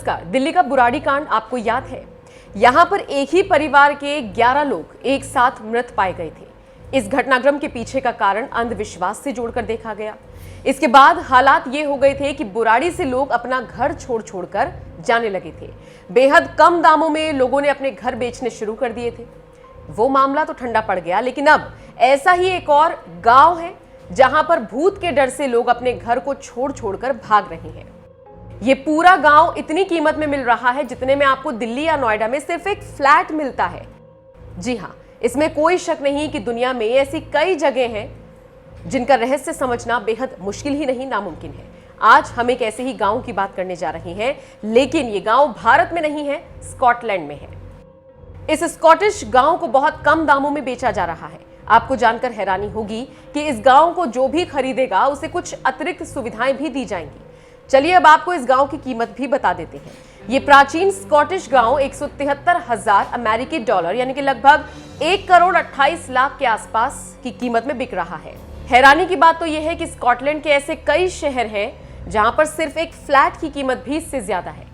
नमस्कार। दिल्ली का बुराड़ी कांड आपको याद है? यहां पर एक ही परिवार के 11 लोग एक साथ मृत पाए गए थे। इस घटनाक्रम के पीछे का कारण अंधविश्वास से जोड़कर देखा गया। इसके बाद हालात ये हो गए थे कि बुराड़ी से लोग अपना घर छोड़ छोड़कर जाने लगे थे। बेहद कम दामों में लोगों ने अपने घर बेचने शुरू कर दिए थे। वो मामला तो ठंडा पड़ गया, लेकिन अब ऐसा ही एक और गांव है जहां पर भूत के डर से लोग अपने घर को छोड़ छोड़कर भाग रहे हैं। ये पूरा गांव इतनी कीमत में मिल रहा है जितने में आपको दिल्ली या नोएडा में सिर्फ एक फ्लैट मिलता है। जी हां, इसमें कोई शक नहीं कि दुनिया में ऐसी कई जगह हैं जिनका रहस्य समझना बेहद मुश्किल ही नहीं, नामुमकिन है। आज हम एक ऐसे ही गांव की बात करने जा रहे हैं, लेकिन ये गांव भारत में नहीं है, स्कॉटलैंड में है। इस स्कॉटिश गांव को बहुत कम दामों में बेचा जा रहा है। आपको जानकर हैरानी होगी कि इस गांव को जो भी खरीदेगा उसे कुछ अतिरिक्त सुविधाएं भी दी जाएंगी। चलिए अब आपको इस गांव की कीमत भी बता देते हैं। ये प्राचीन स्कॉटिश गांव 173,000 अमेरिकी डॉलर यानी कि लगभग 1,28,00,000 के आसपास की कीमत में बिक रहा है। हैरानी की बात तो यह है कि स्कॉटलैंड के ऐसे कई शहर हैं जहां पर सिर्फ एक फ्लैट की कीमत भी इससे ज्यादा है।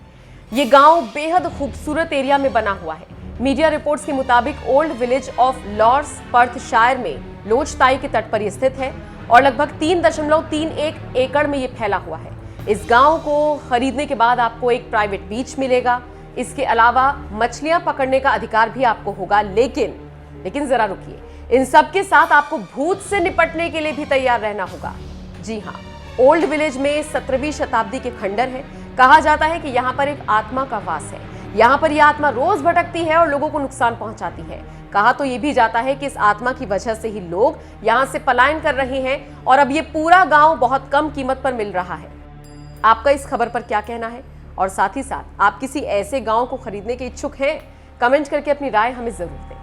ये गांव बेहद खूबसूरत एरिया में बना हुआ है। मीडिया रिपोर्ट्स के मुताबिक ओल्ड विलेज ऑफ लॉर्ड्स, पर्थशायर में लोचताई के तट पर स्थित है और लगभग 3.31 एकड़ में ये फैला हुआ है। इस गांव को खरीदने के बाद आपको एक प्राइवेट बीच मिलेगा। इसके अलावा मछलियां पकड़ने का अधिकार भी आपको होगा। लेकिन जरा रुकिए, इन सब के साथ आपको भूत से निपटने के लिए भी तैयार रहना होगा। जी हाँ, ओल्ड विलेज में 17वीं शताब्दी के खंडर है। कहा जाता है कि यहाँ पर एक आत्मा का वास है। यहाँ पर यह आत्मा रोज भटकती है और लोगों को नुकसान पहुंचाती है। कहा तो ये भी जाता है कि इस आत्मा की वजह से ही लोग यहाँ से पलायन कर रहे हैं और अब ये पूरा गांव बहुत कम कीमत पर मिल रहा है। आपका इस खबर पर क्या कहना है और साथ ही साथ आप किसी ऐसे गांव को खरीदने के इच्छुक हैं? कमेंट करके अपनी राय हमें जरूर दें।